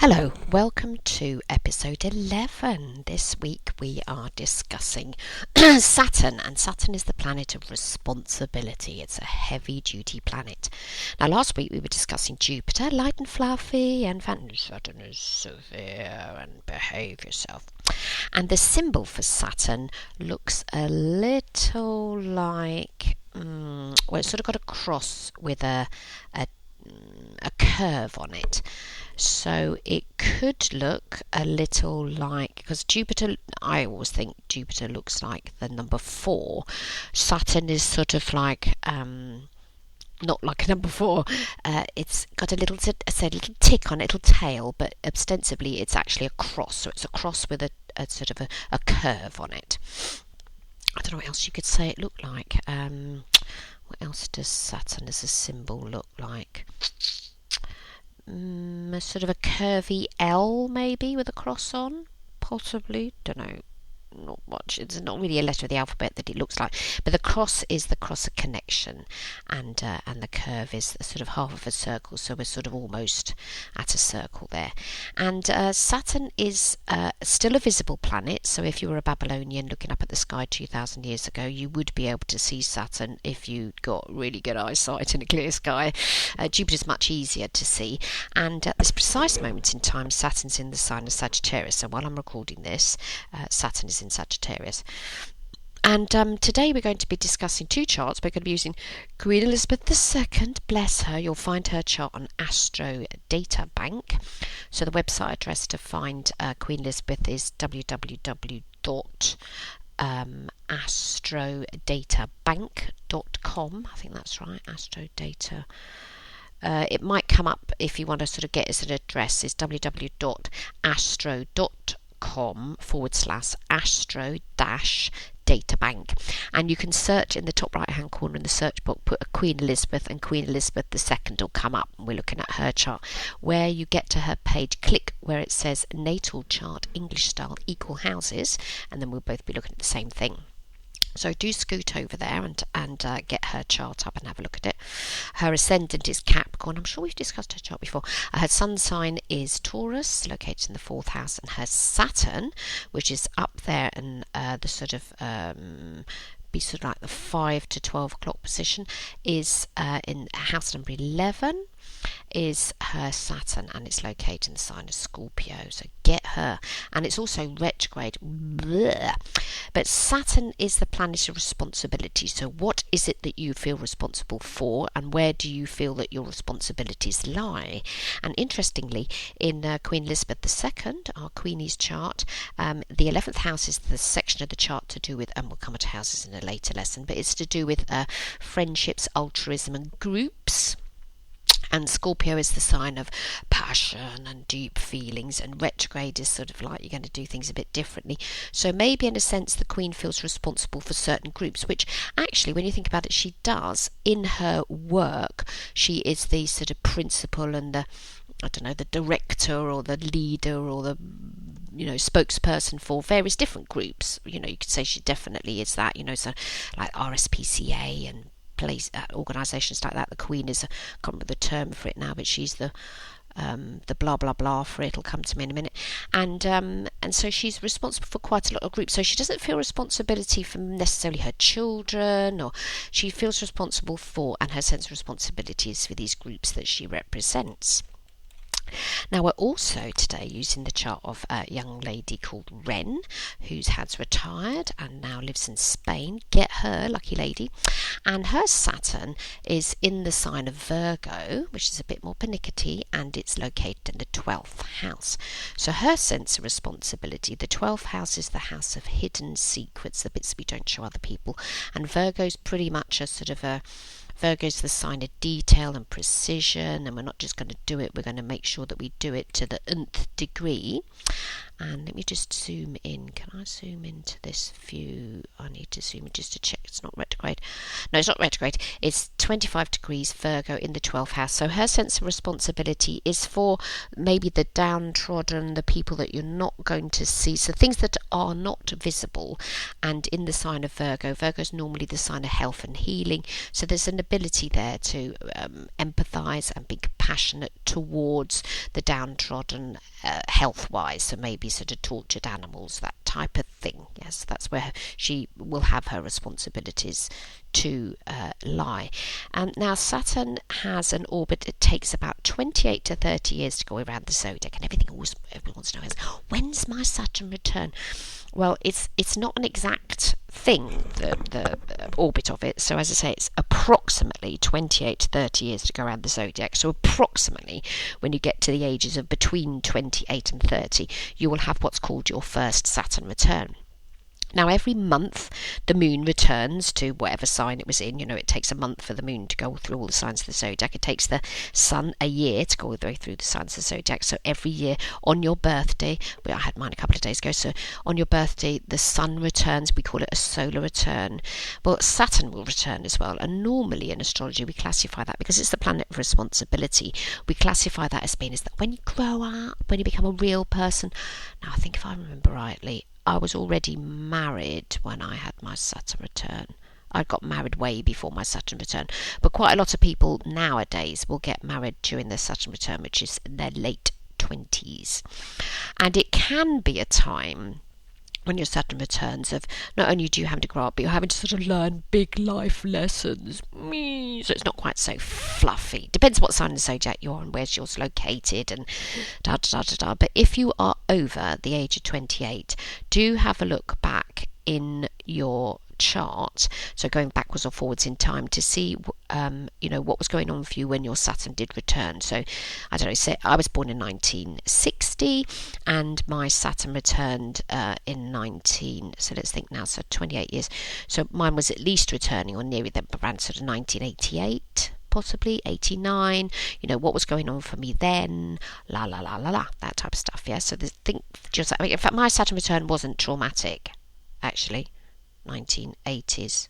Hello, welcome to episode 11. This week we are discussing Saturn, and Saturn is the planet of responsibility. It's a heavy duty planet. Now, last week we were discussing Jupiter, light and fluffy, and Saturn is severe and behave yourself. And the symbol for Saturn looks a little like, it's sort of got a cross with a curve on it. So it could look a little like, because Jupiter, I always think Jupiter looks like the number 4. Saturn is sort of like, not like a number 4. It's got a little tick on it, a little tail, but ostensibly it's actually a cross. So it's a cross with a sort of a curve on it. I don't know what else you could say it looked like. What else does Saturn as a symbol look like? A sort of a curvy L, maybe, with a cross on, possibly. Don't know. Not much. It's not really a letter of the alphabet that it looks like, but the cross is the cross of connection, and the curve is sort of half of a circle, so we're sort of almost at a circle there. And Saturn is still a visible planet, so if you were a Babylonian looking up at the sky 2,000 years ago, you would be able to see Saturn if you got really good eyesight in a clear sky. Jupiter's much easier to see, and at this precise moment in time, Saturn's in the sign of Sagittarius, so while I'm recording this, Saturn is in Sagittarius. And today we're going to be discussing 2 charts. We're going to be using Queen Elizabeth II, bless her. You'll find her chart on Astro Data Bank. So the website address to find Queen Elizabeth is www.astrodatabank.com. I think that's right, Astrodata. It might come up if you want to sort of get us an address. Is www.astro.com/astro-databank, and you can search in the top right hand corner in the search box, put a Queen Elizabeth, and Queen Elizabeth II will come up, and we're looking at her chart. Where you get to her page, click where it says natal chart English style equal houses, and then we'll both be looking at the same thing. So do scoot over there and get her chart up and have a look at it. Her ascendant is Capricorn. I'm sure we've discussed her chart before. Her sun sign is Taurus, located in the 4th house, and her Saturn, which is up there in the sort of be sort of like the 5 to 12 o'clock position, is in house number 11, is her Saturn, and it's located in the sign of Scorpio. So get her. And it's also retrograde. Blech. But Saturn is the planet of responsibility. So what is it that you feel responsible for, and where do you feel that your responsibilities lie? And interestingly, in Queen Elizabeth II, our Queenie's chart, the 11th house is the section of the chart to do with, and we'll come to houses in a later lesson, but it's to do with friendships, altruism and groups. And Scorpio is the sign of passion and deep feelings, and retrograde is sort of like you're going to do things a bit differently. So maybe in a sense the Queen feels responsible for certain groups, which actually when you think about it, she does. In her work, she is the sort of principal and the director or the leader or the spokesperson for various different groups. You could say she definitely is that, so like RSPCA and organisations like that. The Queen is, I can't remember the term for it now, but she's the blah blah blah for it. It'll come to me in a minute. And so she's responsible for quite a lot of groups. So she doesn't feel responsibility for necessarily her children, or she feels responsible for, and her sense of responsibility is for these groups that she represents. Now we're also today using the chart of a young lady called Wren, who has retired and now lives in Spain. Get her, lucky lady. And her Saturn is in the sign of Virgo, which is a bit more pernickety, and it's located in the 12th house. So her sense of responsibility, the 12th house is the house of hidden secrets, the bits we don't show other people, and Virgo's pretty much a sort of a Virgo's the sign of detail and precision, and we're not just going to do it, we're going to make sure that we do it to the nth degree. And let me just zoom in. Can I zoom into this view? I need to zoom in just to check it's not retrograde. No, it's not retrograde. It's 25 degrees Virgo in the 12th house. So her sense of responsibility is for maybe the downtrodden, the people that you're not going to see. So things that are not visible. And in the sign of Virgo, Virgo is normally the sign of health and healing. So there's an ability there to empathise and be compassionate towards the downtrodden health-wise. So maybe sort of tortured animals, that type of thing. Yes, that's where she will have her responsibilities to lie. Now Saturn has an orbit. It takes about 28 to 30 years to go around the zodiac, and everyone wants to know is, when's my Saturn return? Well, it's not an exact thing, the orbit of it. So as I say, it's approximately 28 to 30 years to go around the zodiac. So approximately when you get to the ages of between 28 and 30, you will have what's called your first Saturn return. Now, every month the moon returns to whatever sign it was in. You know, it takes a month for the moon to go through all the signs of the zodiac. It takes the sun a year to go all the way through the signs of the zodiac. So every year on your birthday, I had mine a couple of days ago, so on your birthday the sun returns. We call it a solar return. Well, Saturn will return as well, and normally in astrology we classify that, because it's the planet of responsibility, we classify that as being that when you grow up, when you become a real person. Now, I think if I remember rightly, I was already married when I had my Saturn return. I got married way before my Saturn return. But quite a lot of people nowadays will get married during their Saturn return, which is their late 20s. And it can be a time when your Saturn returns of not only do you have to grow up, but you're having to sort of learn big life lessons. So it's not quite so fluffy. Depends what sign of the zodiac you're on, where's yours located, and da da da da da. But if you are over the age of 28, do have a look back in your chart, so going backwards or forwards in time, to see what was going on for you when your Saturn did return. So I don't know, say I was born in 1960 and my Saturn returned in so let's think now, so 28 years, so mine was at least returning or near them around sort of 1988, possibly 89. What was going on for me then, la la la la la, that type of stuff. Yeah, so in fact my Saturn return wasn't traumatic, actually. 1980s.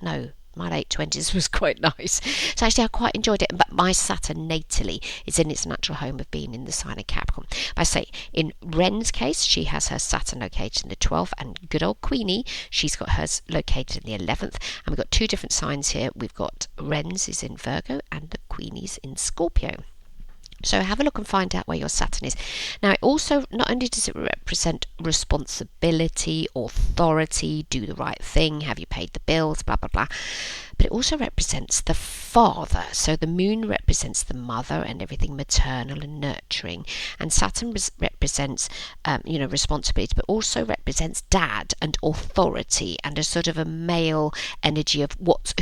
No, my late 20s was quite nice. So actually I quite enjoyed it. But my Saturn natally is in its natural home of being in the sign of Capricorn. But I say, in Wren's case, she has her Saturn located in the 12th, and good old Queenie, she's got hers located in the 11th. And we've got two different signs here. We've got Wren's is in Virgo and the Queenie's in Scorpio. So have a look and find out where your Saturn is. Now, it also, not only does it represent responsibility, authority, do the right thing, have you paid the bills, blah, blah, blah, but it also represents the father. So the moon represents the mother and everything maternal and nurturing, and Saturn represents responsibility, but also represents dad and authority and a sort of a male energy of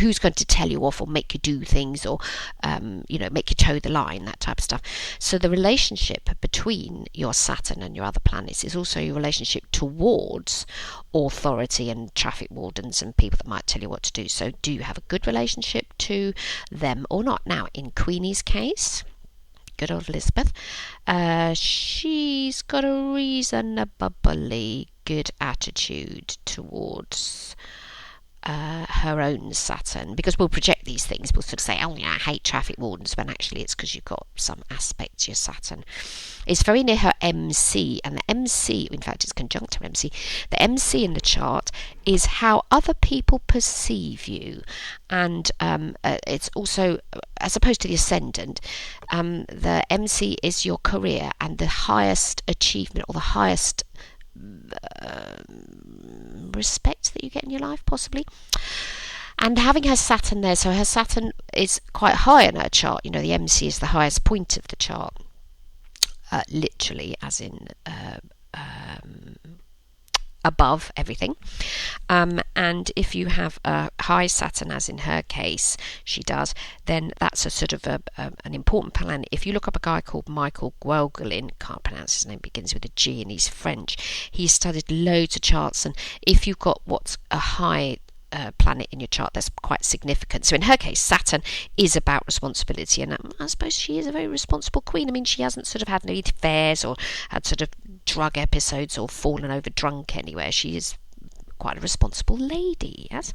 who's going to tell you off or make you do things, or make you toe the line, that type of stuff. So the relationship between your Saturn and your other planets is also your relationship towards authority and traffic wardens and people that might tell you what to do. So do you have a good relationship to them or not? Now, in Queenie's case, good old Elizabeth, she's got a reasonably good attitude towards her own Saturn, because we'll project these things. We'll sort of say, oh yeah, I hate traffic wardens, when actually it's because you've got some aspect to your Saturn. It's very near her MC, and the MC, in fact it's conjunct her MC. The MC in the chart is how other people perceive you, and it's also, as opposed to the Ascendant, the MC is your career and the highest achievement, or the highest respect that you get in your life, possibly. And having her Saturn there, so her Saturn is quite high in her chart. The MC is the highest point of the chart, literally, as in above everything. And if you have a high Saturn, as in her case she does, then that's a sort of an important planet. If you look up a guy called Michael Guelguelin, can't pronounce his name, begins with a G and he's French. He studied loads of charts, and if you've got what's a high planet in your chart that's quite significant. So in her case, Saturn is about responsibility, and I suppose she is a very responsible queen. I mean, she hasn't sort of had any affairs or had sort of drug episodes or fallen over drunk anywhere. She is quite a responsible lady, yes.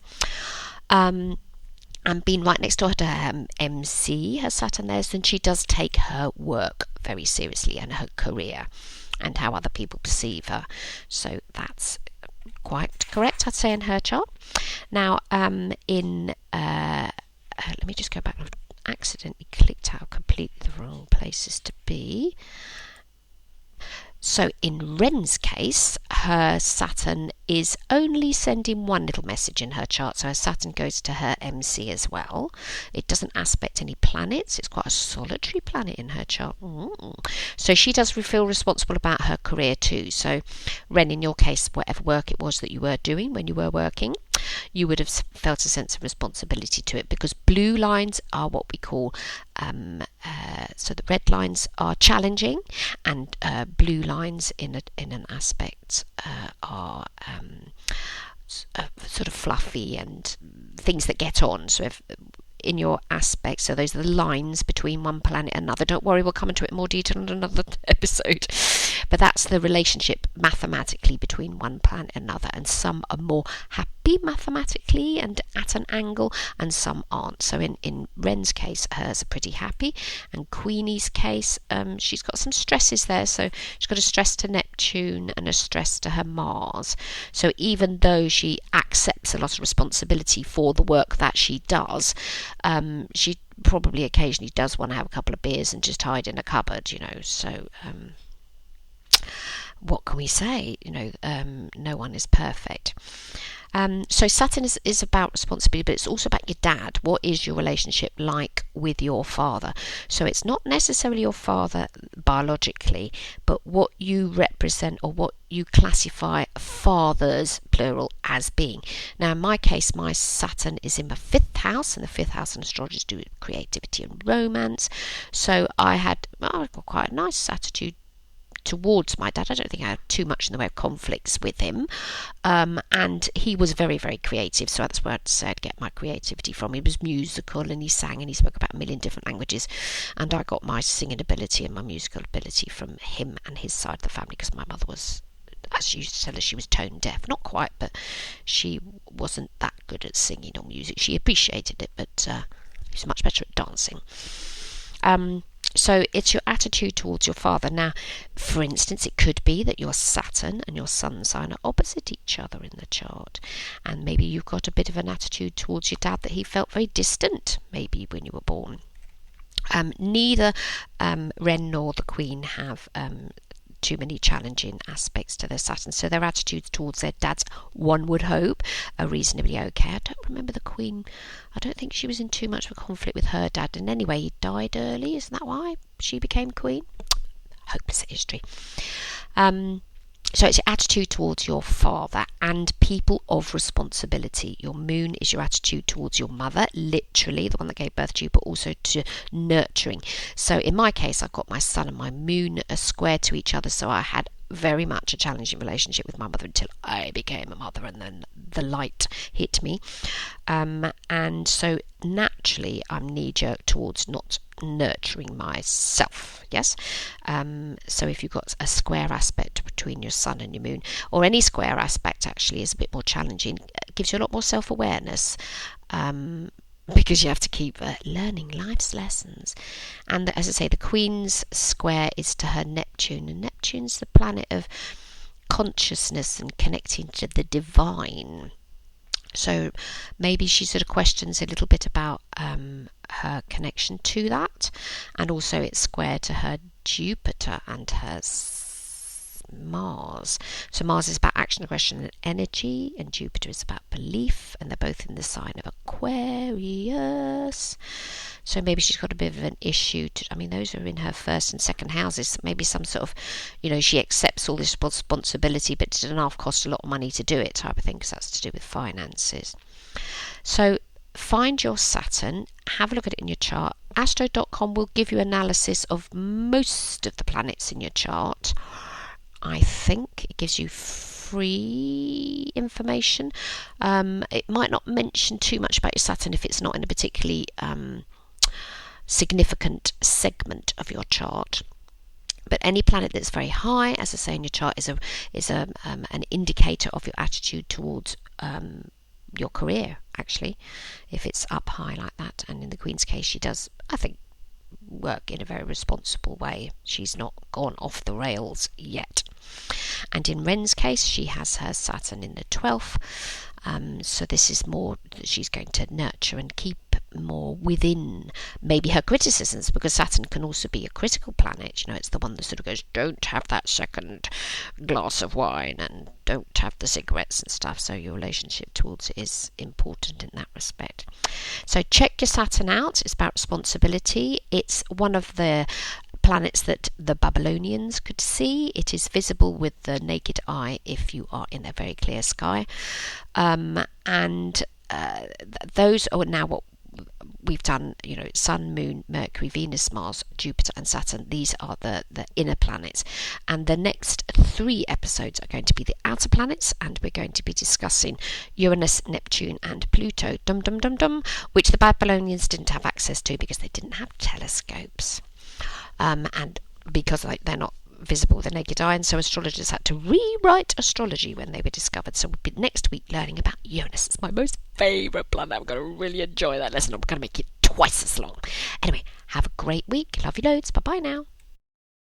And being right next door to her MC, her Saturn there, then she does take her work very seriously and her career and how other people perceive her. So that's quite correct, I'd say, in her chart. Now, let me just go back. I've accidentally clicked out completely the wrong places to be. So in Wren's case, her Saturn is only sending one little message in her chart. So her Saturn goes to her MC as well. It doesn't aspect any planets. It's quite a solitary planet in her chart. So she does feel responsible about her career too. So Wren, in your case, whatever work it was that you were doing when you were working, you would have felt a sense of responsibility to it, because blue lines are what we call so the red lines are challenging, and blue lines in an aspect are sort of fluffy and things that get on. So if in your aspect, so those are the lines between one planet and another. Don't worry, we'll come into it in more detail in another episode. But that's the relationship mathematically between one planet and another, and some are more happy mathematically and at an angle, and some aren't. So in Wren's case, hers are pretty happy, and Queenie's case, she's got some stresses there. So she's got a stress to Neptune and a stress to her Mars. So even though she accepts a lot of responsibility for the work that she does, she probably occasionally does want to have a couple of beers and just hide in a cupboard, so what can we say? No one is perfect. So Saturn is about responsibility, but it's also about your dad. What is your relationship like with your father? So it's not necessarily your father biologically, but what you represent or what you classify fathers, plural, as being. Now, in my case, my Saturn is in my 5th house, and the 5th house in astrology is to do with creativity and romance. So I've got quite a nice attitude towards my dad. I don't think I had too much in the way of conflicts with him, and he was very, very creative, so that's where I'd get my creativity from. He was musical, and he sang, and he spoke about a million different languages, and I got my singing ability and my musical ability from him and his side of the family, because my mother was, as she used to tell us, she was tone deaf. Not quite, but she wasn't that good at singing or music. She appreciated it, but she was much better at dancing. So it's your attitude towards your father. Now, for instance, it could be that your Saturn and your Sun sign are opposite each other in the chart, and maybe you've got a bit of an attitude towards your dad that he felt very distant, maybe when you were born. Neither Wren nor the Queen have too many challenging aspects to their Saturn, so their attitudes towards their dads, one would hope, are reasonably okay. I don't remember the Queen. I don't think she was in too much of a conflict with her dad, and anyway, he died early. Isn't that why she became Queen? Hopeless history. So it's your attitude towards your father and people of responsibility. Your moon is your attitude towards your mother, literally the one that gave birth to you, but also to nurturing. So in my case, I've got my sun and my moon are square to each other, so I had very much a challenging relationship with my mother until I became a mother, and then the light hit me. And so naturally I'm knee-jerk towards not nurturing myself. Yes. So if you've got a square aspect between your sun and your moon, or any square aspect actually is a bit more challenging, it gives you a lot more self-awareness, because you have to keep learning life's lessons. And as I say, the Queen's square is to her Neptune, and Neptune's the planet of consciousness and connecting to the divine. So maybe she sort of questions a little bit about her connection to that, and also it's square to her Jupiter and her Mars. So Mars is about action, aggression and energy, and Jupiter is about belief, and they're both in the sign of Aquarius. So maybe she's got a bit of an issue those are in her 1st and 2nd houses. Maybe some sort of, she accepts all this responsibility, but it doesn't half cost a lot of money to do it type of thing, because that's to do with finances. So find your Saturn, have a look at it in your chart. Astro.com will give you analysis of most of the planets in your chart. I think. It gives you free information. It might not mention too much about your Saturn if it's not in a particularly significant segment of your chart. But any planet that's very high, as I say in your chart, is an indicator of your attitude towards your career, actually, if it's up high like that. And in the Queen's case, she does, I think, work in a very responsible way. She's not gone off the rails yet. And in Wren's case, she has her Saturn in the 12th. So this is more that she's going to nurture and keep more within maybe her criticisms, because Saturn can also be a critical planet. You know, it's the one that sort of goes, don't have that second glass of wine and don't have the cigarettes and stuff. So your relationship towards it is important in that respect. So check your Saturn out. It's about responsibility. It's one of the planets that the Babylonians could see. It is visible with the naked eye if you are in a very clear sky. Those are now what we've done, you know, Sun, Moon, Mercury, Venus, Mars, Jupiter and Saturn. These are the inner planets. And the next 3 episodes are going to be the outer planets, and we're going to be discussing Uranus, Neptune and Pluto, which the Babylonians didn't have access to because they didn't have telescopes. And because they're not visible with the naked eye, and so astrologers had to rewrite astrology when they were discovered. So we'll be next week learning about Uranus. It's my most favourite planet. I'm going to really enjoy that lesson. I'm going to make it twice as long. Anyway, have a great week. Love you loads. Bye bye now.